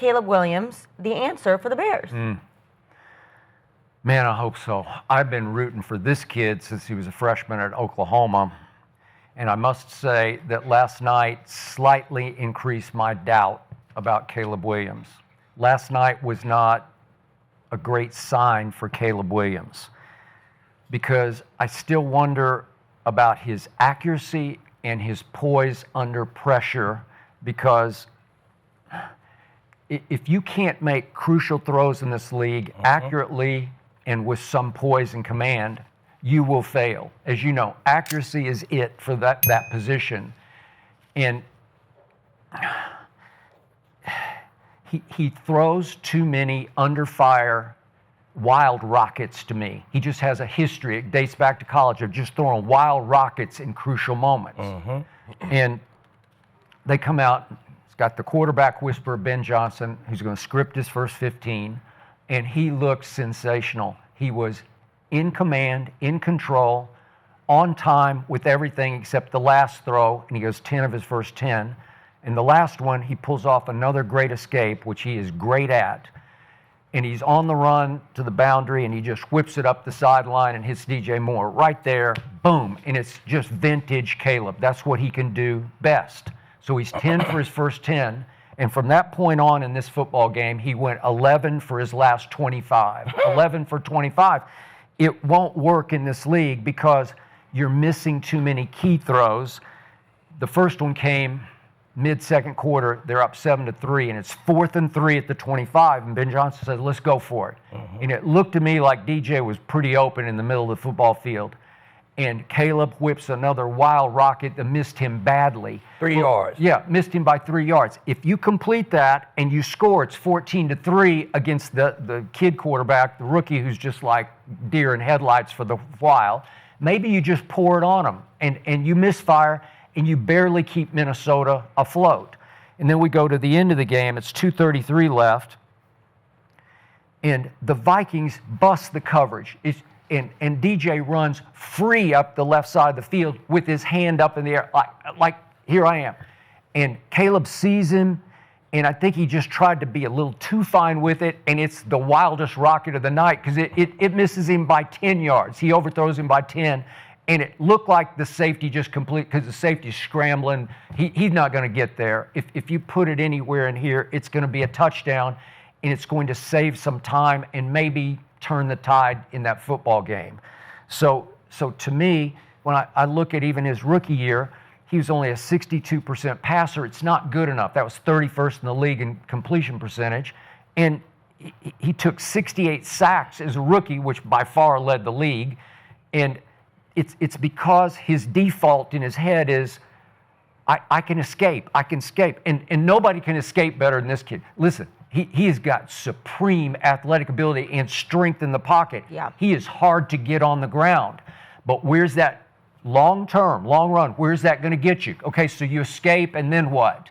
Caleb Williams the answer for the Bears? Man, I hope so. I've been rooting for this kid since he was a freshman at Oklahoma. And I must say that last night slightly increased my doubt about Caleb Williams. Last night was not a great sign for Caleb Williams because I still wonder about his accuracy and his poise under pressure, because if you can't make crucial throws in this league accurately and with some poise and command, you will fail. As you know, accuracy is it for that position. And he throws too many under fire wild rockets to me. He just has a history, it dates back to college, of just throwing wild rockets in crucial moments. And they come out, it's got the quarterback whisperer, Ben Johnson, who's going to script his first 15, and he looked sensational. He was in command, in control, on time with everything except the last throw, and he goes 10 of his first 10. And the last one, he pulls off another great escape, which he is great at. And he's on the run to the boundary, and he just whips it up the sideline and hits DJ Moore right there, boom. And it's just vintage Caleb. That's what he can do best. So he's 10 for his first 10. And from that point on in this football game, he went 11 for his last 25. 11 for 25. It won't work in this league because you're missing too many key throws. The first one came mid-second quarter. They're up 7-3, and it's 4th and 3 at the 25. And Ben Johnson said, let's go for it. And it looked to me like DJ was pretty open in the middle of the football field. And Caleb whips another wild rocket that missed him badly. 3 yards. Yeah, missed him by 3 yards. If you complete that and you score, it's 14-3 against the kid quarterback, the rookie who's just like deer in headlights for the while. Maybe you just pour it on him and you misfire and you barely keep Minnesota afloat. And then we go to the end of the game. It's 2:33 left. And the Vikings bust the coverage. And DJ runs free up the left side of the field with his hand up in the air, like here I am. And Caleb sees him, and I think he just tried to be a little too fine with it, and it's the wildest rocket of the night because it misses him by 10 yards. He overthrows him by 10, and it looked like the safety just complete, because the safety's scrambling. He's not going to get there. If you put it anywhere in here, it's going to be a touchdown, and it's going to save some time and maybe turn the tide in that football game. So to me, when I look at even his rookie year, he was only a 62% passer. It's not good enough. That was 31st in the league in completion percentage. And he took 68 sacks as a rookie, which by far led the league. And it's because his default in his head is, I can escape. And nobody can escape better than this kid. Listen, he has got supreme athletic ability and strength in the pocket. Yeah. He is hard to get on the ground. But where's that long run, where's that going to get you? Okay, so you escape, and then what?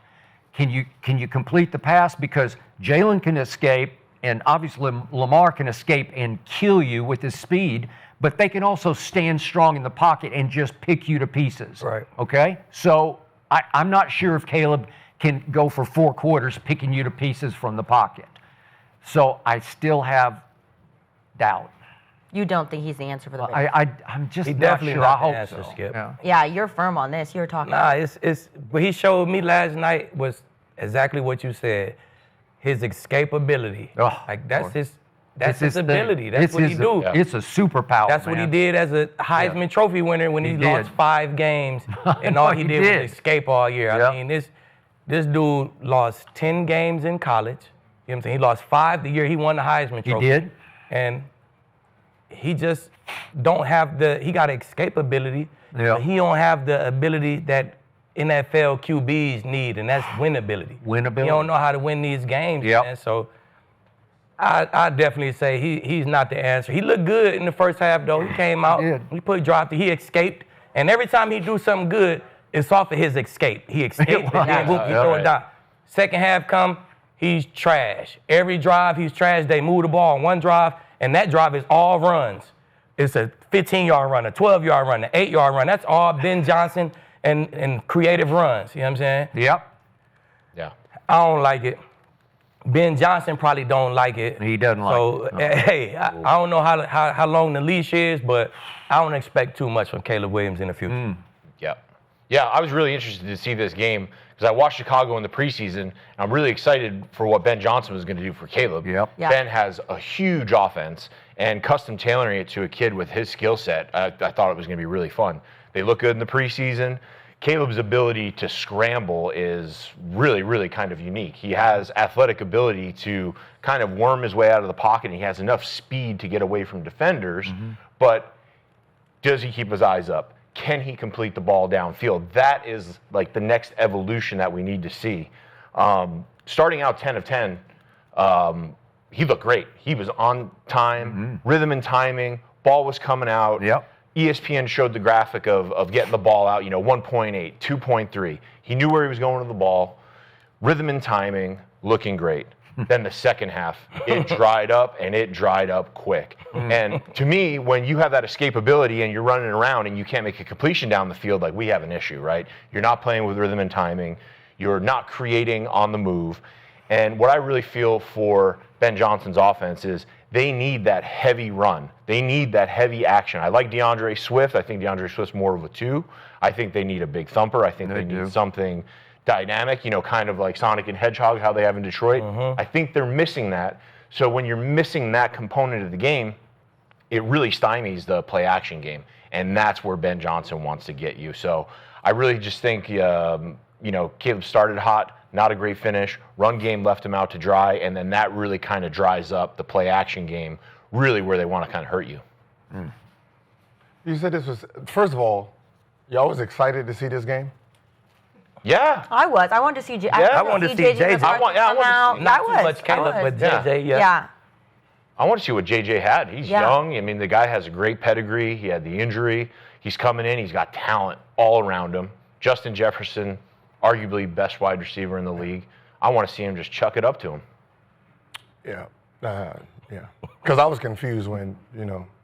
Can you complete the pass? Because Jalen can escape, and obviously Lamar can escape and kill you with his speed, but they can also stand strong in the pocket and just pick you to pieces. Right. Okay? So I'm not sure if Caleb can go for 4 quarters picking you to pieces from the pocket. So I still have doubt. You don't think he's the answer for the Bears? I'm just He not definitely sure. not I the hope answer, so. Skip. Yeah, you're firm on this. You're talking. Nah, it's what he showed me last night was exactly what you said. His escapability. Oh, like that's Lord. his ability. That's what he do. It's a superpower. That's what he did as a Heisman Trophy winner when he lost 5 games, and all he did was escape all year. Yep. I mean, this dude lost 10 games in college. You know what I'm saying? He lost 5 the year he won the Heisman Trophy. He did. And he just don't have he got escapability, but he don't have the ability that NFL QBs need, and that's winnability. Winnability. He don't know how to win these games, man. So I definitely say he's not the answer. He looked good in the first half, though. He came out, he dropped it, he escaped, and every time he do something good, it's off of his escape. He escaped, and then he throw it down. Second half come, he's trash. Every drive, he's trash. They move the ball on one drive, and that drive is all runs. It's a 15-yard run, a 12-yard run, an 8-yard run. That's all Ben Johnson and creative runs. You know what I'm saying? Yep. Yeah. I don't like it. Ben Johnson probably don't like it. He doesn't like it. So, hey, I don't know how long the leash is, but I don't expect too much from Caleb Williams in the future. Yeah, I was really interested to see this game because I watched Chicago in the preseason, and I'm really excited for what Ben Johnson was going to do for Caleb. Yep. Yeah. Ben has a huge offense, and custom tailoring it to a kid with his skill set, I thought it was going to be really fun. They look good in the preseason. Caleb's ability to scramble is really, really kind of unique. He has athletic ability to kind of worm his way out of the pocket, and he has enough speed to get away from defenders, but does he keep his eyes up? Can he complete the ball downfield? That is like the next evolution that we need to see. Starting out 10 of 10, he looked great. He was on time, rhythm and timing, ball was coming out. Yep. ESPN showed the graphic of getting the ball out, 1.8, 2.3. He knew where he was going with the ball, rhythm and timing, looking great. Then the second half, it dried up, and it dried up quick. And to me, when you have that escapability and you're running around and you can't make a completion down the field, like, we have an issue, right? You're not playing with rhythm and timing. You're not creating on the move. And what I really feel for Ben Johnson's offense is they need that heavy run. They need that heavy action. I like DeAndre Swift. I think DeAndre Swift's more of a 2. I think they need a big thumper. I think they need something dynamic, kind of like Sonic and Hedgehog, how they have in Detroit. I think they're missing that. So when you're missing that component of the game, it really stymies the play-action game, and that's where Ben Johnson wants to get you. So I really just think, Caleb started hot, not a great finish. Run game left him out to dry, and then that really kind of dries up the play-action game, really where they want to kind of hurt you. You said this was, first of all, y'all was excited to see this game? Yeah. I was. I wanted to see. I wanted to see JJ. I want to see Not too much Caleb, but JJ, Yeah. I want to see what JJ had. He's young. I mean, the guy has a great pedigree. He had the injury. He's coming in. He's got talent all around him. Justin Jefferson, arguably best wide receiver in the league. I want to see him just chuck it up to him. Yeah. Because I was confused when,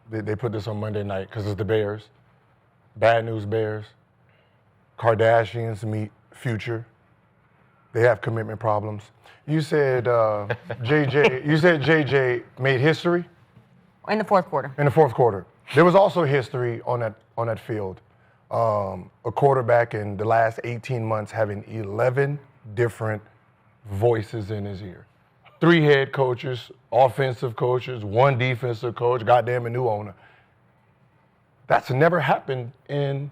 they put this on Monday night because it's the Bears. Bad news Bears. Kardashians meet Future. They have commitment problems. You said JJ made history In the fourth quarter. in the fourth quarter. There was also history on that field. A quarterback in the last 18 months having 11 different voices in his ear. 3 head coaches, offensive coaches, 1 defensive coach, goddamn a new owner. That's never happened in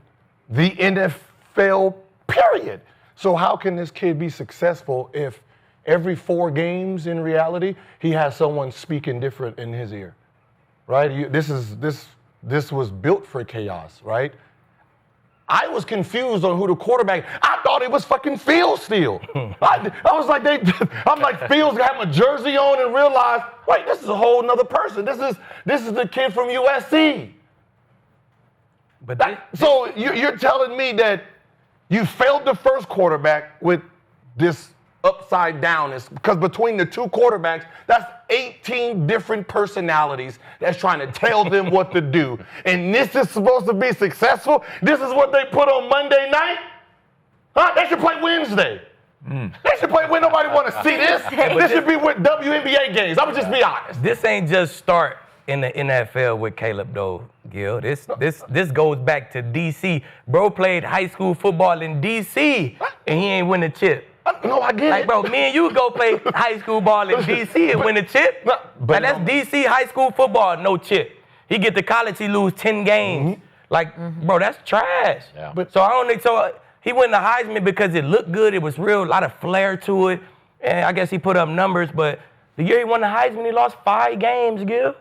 the NFL, period. So how can this kid be successful if every 4 games in reality he has someone speaking different in his ear, right? This was built for chaos, right? I was confused on who the quarterback. I thought it was fucking Fields still. I was like, I'm like, Fields got my jersey on and realized, wait, this is a whole nother person. This is the kid from USC. But So you're telling me that you failed the first quarterback with this upside down? Because between the 2 quarterbacks, that's 18 different personalities that's trying to tell them what to do. And this is supposed to be successful? This is what they put on Monday night? Huh? They should play Wednesday. They should play when nobody want to see this. This should be with WNBA games. I'm just be honest. this ain't just start in the NFL with Caleb though, Gil. This goes back to DC. Bro played high school football in DC and he ain't win a chip. No, I get Like, it. bro, me and you go play high school ball in DC and win a chip. But Like, that's DC high school football, no chip. He get to college, he lose 10 games. Like, bro, that's trash. Yeah. So I don't think so. He won the Heisman because it looked good. It was real, a lot of flair to it. And I guess he put up numbers, but the year he won the Heisman, he lost 5 games, Gil.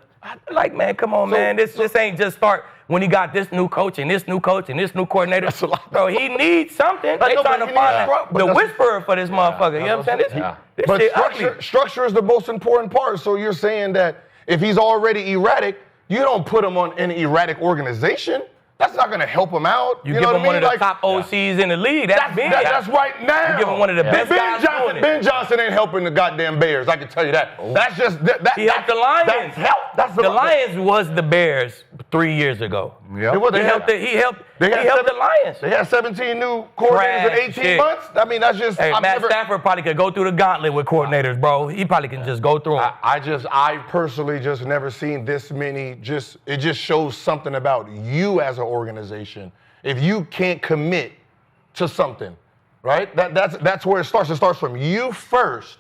Like, man, come on, man. This ain't just start when he got this new coach and this new coach and this new coordinator. That's a lot. Bro, he needs something. They know, trying but to he find needs the whisperer for this motherfucker. You know what I'm saying? Yeah. This But shit ugly. structure is the most important part. So you're saying that if he's already erratic, you don't put him on an erratic organization. That's not going to help him out. You know give what him I one mean? of the top OCs in the league. That's big. That's right now. You give him one of the best guys doing it. Ben Johnson ain't helping the goddamn Bears. I can tell you that. That's just that. He helped the Lions. That's help. That's The Lions was the Bears 3 years ago. Yep. He helped the Lions. They had 17 new coordinators in 18 shit. months. I mean, that's just. Hey, Matt Stafford probably could go through the gauntlet with coordinators, bro. He probably can just go through them. I personally just never seen this many. It just shows something about you as an organization. If you can't commit to something, right? That's where it starts. It starts from you first,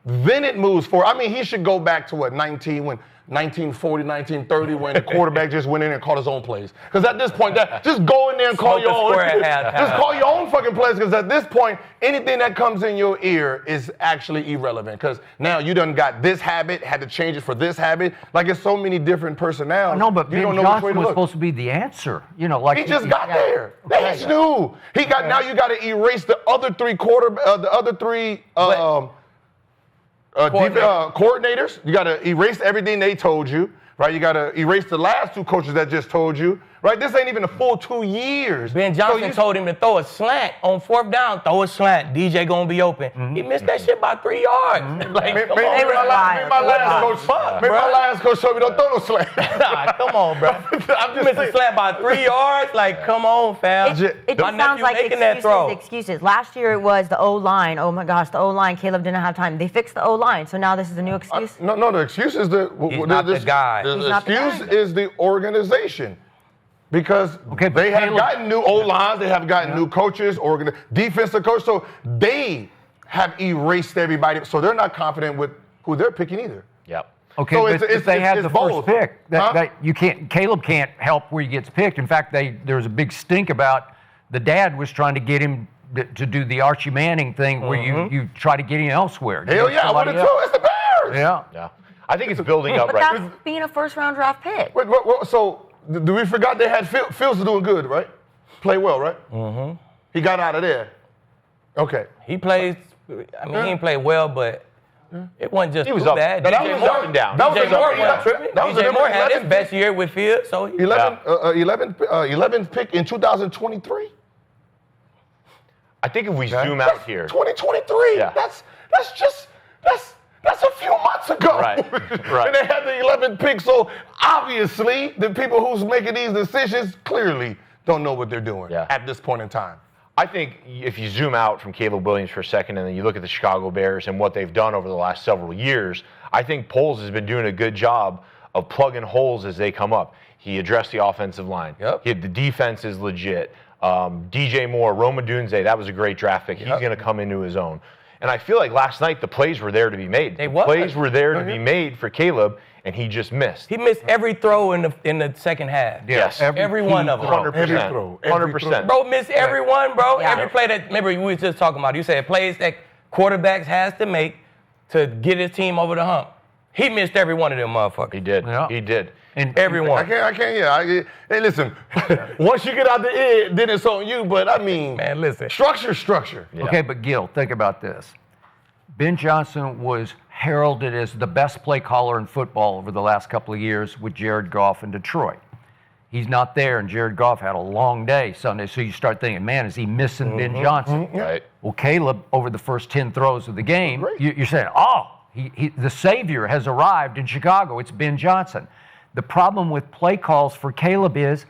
then it moves forward. I mean, he should go back to 1940, 1930, when the quarterback just went in and called his own plays. Because at this point, just go in there and call your own. Just call your own fucking plays. Because at this point, anything that comes in your ear is actually irrelevant. Because now you done got this habit, had to change it for this habit. Like, it's so many different personnel. No, but Ben Johnson was supposed to be the answer. You know, like he just got there. That's new. He got now. You got to erase the other three coordinators. You got to erase everything they told you, right? You got to erase the last two coaches that just told you, right? This ain't even a full 2 years. Ben Johnson told him to throw a slant on 4th down. Throw a slant. DJ gonna be open. Mm-hmm. He missed that shit by 3 yards. Like, maybe my last coach told me don't throw no slant. Nah, come on, bro. I'm just missed a slant by 3 yards. Like, come on, fam. It just sounds like excuses. Last year it was the O-line. Oh my gosh, the O-line. Caleb didn't have time. They fixed the O-line, so now this is a new excuse. No, the excuse is the guy. The excuse is the organization. Because they have gotten new O-lines, they have gotten new coaches, defensive coach, so they have erased everybody. So they're not confident with who they're picking either. Yep. Okay, so but if they had the first pick, Caleb can't help where he gets picked. In fact, there was a big stink about the dad was trying to get him to do the Archie Manning thing where you try to get him elsewhere. Hell yeah, I want it too. It's the Bears. Yeah. I think it's building up right now. But that's being a first-round draft pick. So do we forgot they had Fields doing good, right? Play well, right? Mm-hmm. He got out of there. Okay. He plays. I mean, he didn't play well, but it wasn't just too bad. DJ Moore up and down. DJ Moore had his best year with Fields, so 11th pick in 2023. I think if we zoom out here, 2023. Yeah. That's a few months ago. Right. And they had the 11th pick, so obviously the people who's making these decisions clearly don't know what they're doing at this point in time. I think if you zoom out from Caleb Williams for a second and then you look at the Chicago Bears and what they've done over the last several years, I think Poles has been doing a good job of plugging holes as they come up. He addressed the offensive line. Yep. The defense is legit. DJ Moore, Roma Dunze, that was a great draft pick. He's going to come into his own. And I feel like last night the plays were there to be made. Plays were there to be made for Caleb, and he just missed. He missed every throw in the second half. Yes. Every one of them. 100%. 100%. Bro missed every one, bro. Yeah. Every play that, remember, we were just talking about, you said plays that quarterbacks has to make to get his team over the hump. He missed every one of them motherfuckers. He did. Yeah. He did. And everyone. I can't. Hey, listen. Once you get out the end, then it's on you. But I mean, man, listen. Structure. Yeah. Okay, but Gil, think about this. Ben Johnson was heralded as the best play caller in football over the last couple of years with Jared Goff in Detroit. He's not there, and Jared Goff had a long day Sunday. So you start thinking, man, is he missing Ben Johnson? Right. Well, Caleb, over the first 10 throws of the game, you're saying, the savior has arrived in Chicago. It's Ben Johnson. The problem with play calls for Caleb is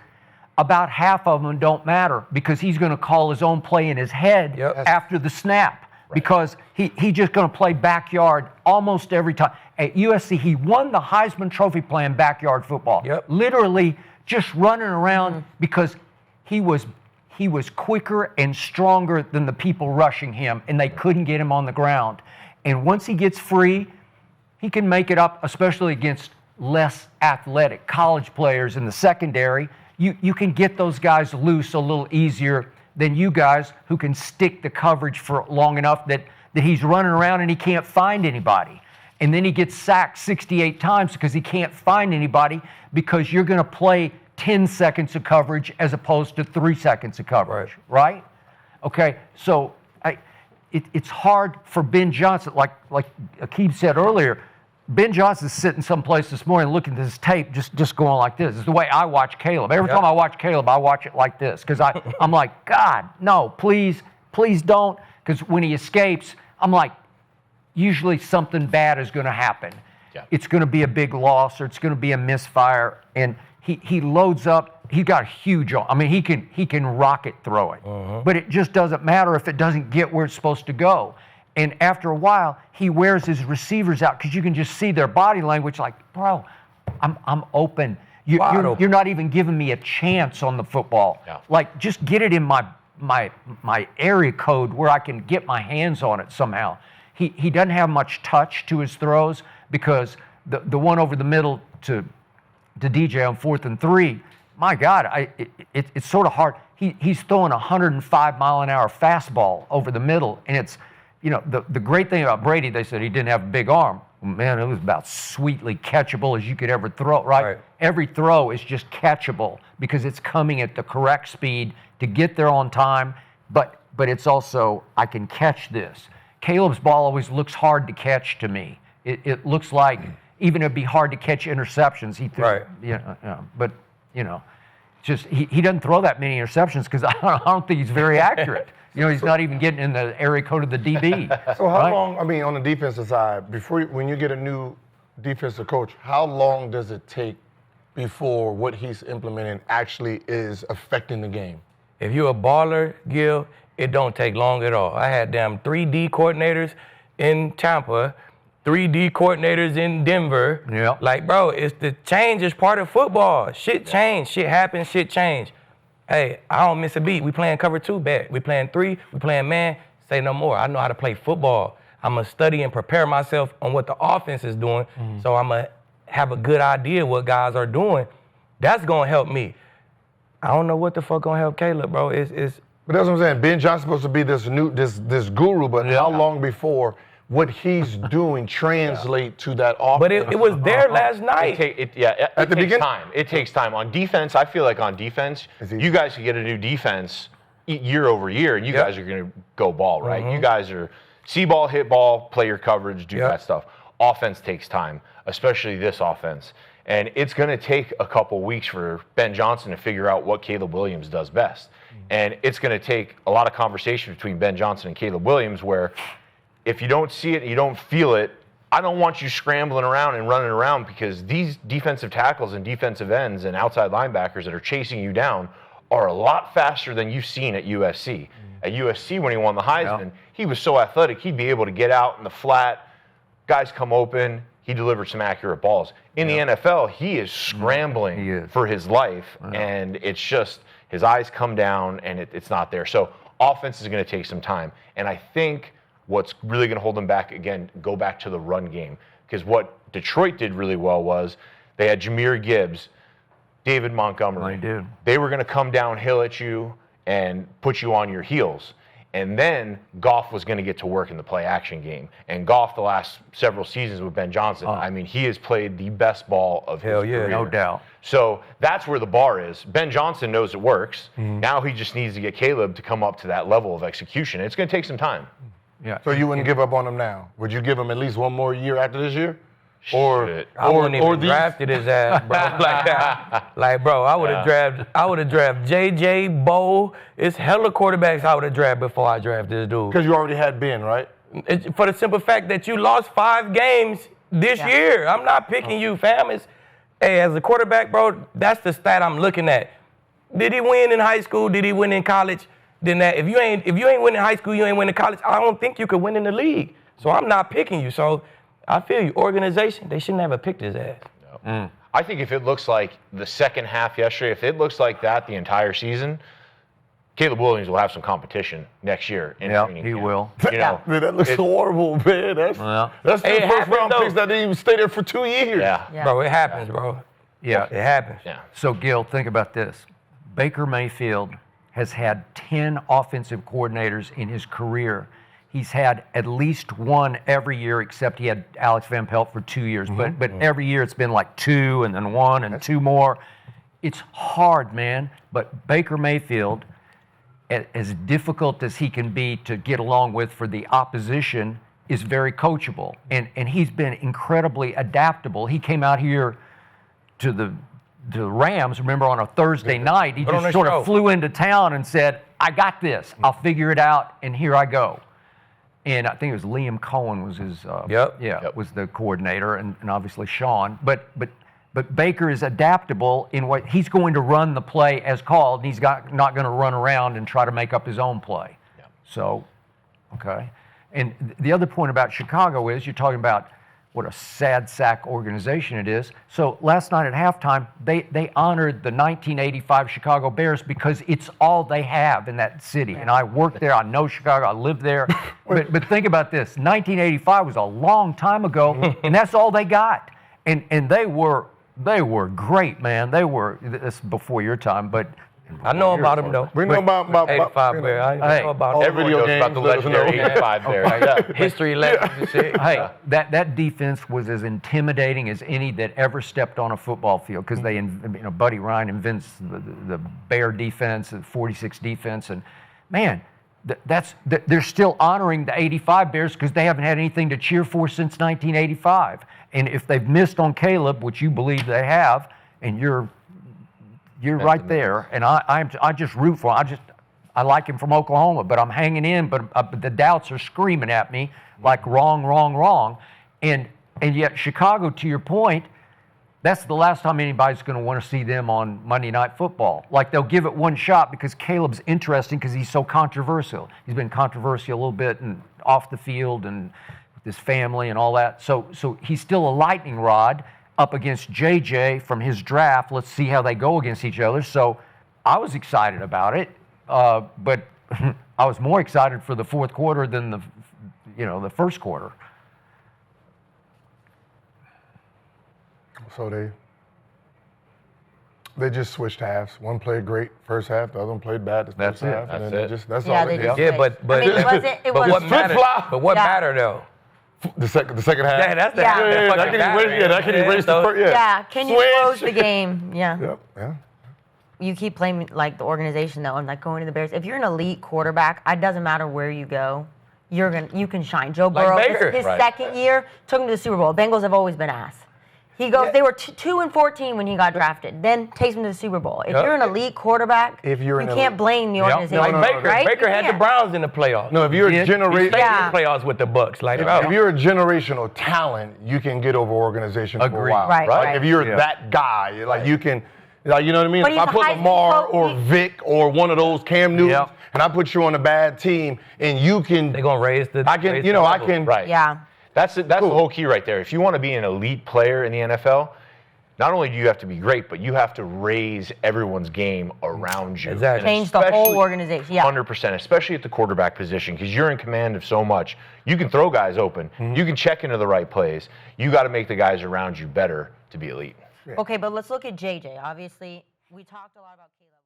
about half of them don't matter because he's going to call his own play in his head after the snap because he's just going to play backyard almost every time. At USC, he won the Heisman Trophy playing backyard football. Literally just running around because he was quicker and stronger than the people rushing him, and they couldn't get him on the ground. And once he gets free, he can make it up, especially against less athletic college players in the secondary. You can get those guys loose a little easier than you guys who can stick the coverage for long enough that he's running around and he can't find anybody. And then he gets sacked 68 times because he can't find anybody because you're going to play 10 seconds of coverage as opposed to 3 seconds of coverage, right? Okay, so it's hard for Ben Johnson, like Aqib said earlier. Ben Johnson's sitting someplace this morning looking at this tape, just going like this. It's the way I watch Caleb. Every time I watch Caleb, I watch it like this because I'm like, God, no, please don't. Because when he escapes, I'm like, usually something bad is going to happen. Yeah. It's going to be a big loss or it's going to be a misfire. And he loads up. He got a huge arm. I mean, he can rocket throw it, but it just doesn't matter if it doesn't get where it's supposed to go. And after a while, he wears his receivers out because you can just see their body language. Like, bro, I'm open. You're not even giving me a chance on the football. Yeah. Like, just get it in my area code where I can get my hands on it somehow. He doesn't have much touch to his throws because the one over the middle to DJ on 4th and 3, my God, it's sort of hard. He's throwing 105-mile-an-hour fastball over the middle, and it's, the great thing about Brady, they said he didn't have a big arm. Man, it was about sweetly catchable as you could ever throw, right? Every throw is just catchable because it's coming at the correct speed to get there on time, but it's also, I can catch this. Caleb's ball always looks hard to catch to me. It looks like even it'd be hard to catch interceptions. He threw, but just he doesn't throw that many interceptions because I don't think he's very accurate. He's not even getting in the area code of the DB. So how long? I mean, on the defensive side, when you get a new defensive coach, how long does it take before what he's implementing actually is affecting the game? If you're a baller, Gil, it don't take long at all. I had 3D coordinators in Tampa, 3D coordinators in Denver. Yeah. Like, bro, it's the change is part of football. Shit change. Shit happens. Shit change. Hey, I don't miss a beat. We playing cover 2, bet. We playing 3. We playing man. Say no more. I know how to play football. I'm going to study and prepare myself on what the offense is doing. So I'm going to have a good idea what guys are doing. That's going to help me. I don't know what the fuck going to help Caleb, bro. But that's what I'm saying. Ben Johnson's supposed to be this guru, but how long before what he's doing translate to that offense? But it was there last night. It takes time. It takes time. On defense, I feel like on defense, you guys can get a new defense year over year, and you guys are going to go ball, right? You guys are see ball, hit ball, play your coverage, do that stuff. Offense takes time, especially this offense. And it's going to take a couple weeks for Ben Johnson to figure out what Caleb Williams does best. And it's going to take a lot of conversation between Ben Johnson and Caleb Williams where if you don't see it, you don't feel it, I don't want you scrambling around and running around because these defensive tackles and defensive ends and outside linebackers that are chasing you down are a lot faster than you've seen at USC. At USC, when he won the Heisman, he was so athletic, he'd be able to get out in the flat, guys come open, he delivered some accurate balls. In the NFL, he is scrambling for his life, and it's just his eyes come down, and it's not there. So offense is going to take some time. And I think what's really going to hold them back, again, go back to the run game. Because what Detroit did really well was they had Jahmyr Gibbs, David Montgomery. They were going to come downhill at you and put you on your heels. And then Goff was going to get to work in the play-action game. And Goff, the last several seasons with Ben Johnson, I mean, he has played the best ball of his career. No doubt. So that's where the bar is. Ben Johnson knows it works. Now he just needs to get Caleb to come up to that level of execution. It's going to take some time. Yeah. So you wouldn't give up on him now? Would you give him at least one more year after this year? I wouldn't even drafted his ass, bro. Like that. Like, bro, I would have drafted J.J. Bo. It's hella quarterbacks I would have drafted before I drafted this dude. Because you already had Ben, right? For the simple fact that you lost 5 games this year. I'm not picking you, fam. Hey, as a quarterback, bro, that's the stat I'm looking at. Did he win in high school? Did he win in college? Then that if you ain't winning high school, you ain't winning college. I don't think you could win in the league. So I'm not picking you. So I feel you. Organization, they shouldn't have picked his ass. No. I think if it looks like the second half yesterday, if it looks like that the entire season, Caleb Williams will have some competition next year. He will. Man, that looks horrible, man. That's the first round picks that didn't even stay there for 2 years. Yeah. Bro, it happens, bro. Yeah, it happens. Yeah. So, Gil, think about this. Baker Mayfield has had 10 offensive coordinators in his career. He's had at least one every year, except he had Alex Van Pelt for 2 years. But every year it's been like 2 and then 1 and 2 more. It's hard, man. But Baker Mayfield, as difficult as he can be to get along with for the opposition, is very coachable. And he's been incredibly adaptable. He came out here to the Rams, remember, on a Thursday night. He just sort of flew into town and said, I got this. I'll figure it out, and here I go. And I think it was Liam Cohen was his, was the coordinator, and obviously Sean. But But Baker is adaptable in what he's going to run the play as called, and he's not going to run around and try to make up his own play. Yeah. So, okay. And the other point about Chicago is you're talking about what a sad sack organization it is. So last night at halftime, they honored the 1985 Chicago Bears because it's all they have in that city. And I worked there. I know Chicago. I lived there. But think about this. 1985 was a long time ago, and that's all they got. And they were great, man. This before your time, but I know about them though. We know about 85 Bears. I know about everybody knows about the legendary 85 Bears. Yeah. history lessons and shit. Hey, that defense was as intimidating as any that ever stepped on a football field because Buddy Ryan invents the Bear defense, the 46 defense, and man, they're still honoring the 85 Bears because they haven't had anything to cheer for since 1985. And if they've missed on Caleb, which you believe they have, and you're right there, and I just root for him. I like him from Oklahoma, but I'm hanging in. But the doubts are screaming at me like wrong, and yet Chicago, to your point, that's the last time anybody's going to want to see them on Monday Night Football. Like they'll give it one shot because Caleb's interesting because he's so controversial. He's been controversial a little bit and off the field and with his family and all that. So he's still a lightning rod up against JJ from his draft. Let's see how they go against each other. So I was excited about it, but I was more excited for the fourth quarter than the first quarter. So they just switched halves. One played great first half, the other one played bad the first half. That's and it. That's Yeah, all they they just did. Yeah, but I mean, it but wasn't what mattered though? The second half. Yeah, that's the Yeah. half that fucking mattered. that can erase the first. Yeah, can you Switch. close the game? Yeah. Yep. Yeah. You keep playing like the organization though, and like going to the Bears. If you're an elite quarterback, it doesn't matter where you go, you can shine. Joe Like Burrow, Baker. his Right. second year took him to the Super Bowl. Bengals have always been ass. He goes. They were 2-14 when he got drafted. Then takes him to the Super Bowl. If you're an elite quarterback, If you're you an can't elite- blame the organization. Like Baker. right? Baker You had the can't. Browns in the playoffs. No, if you're a He generation, stayed Yeah. in the playoffs with the Bucks. Like, if you're a generational talent, you can get over organization for a Agreed. while. Right, Like right. if you're that guy, like you can, like you know what I mean. But If I he's a put high- Lamar he's- or Vic or one of those Cam Newtons, Yep. and I put you on a bad team, and you can, they're gonna raise the. I can, raise you the know, I level. can. Right. Yeah. That's the whole key right there. If you want to be an elite player in the NFL, not only do you have to be great, but you have to raise everyone's game around you. Exactly. And Change the whole especially- organization. Yeah. 100%, especially at the quarterback position, because you're in command of so much. You can throw guys open. You can check into the right plays. You got to make the guys around you better to be elite. Okay, but let's look at JJ. Obviously, we talked a lot about Caleb.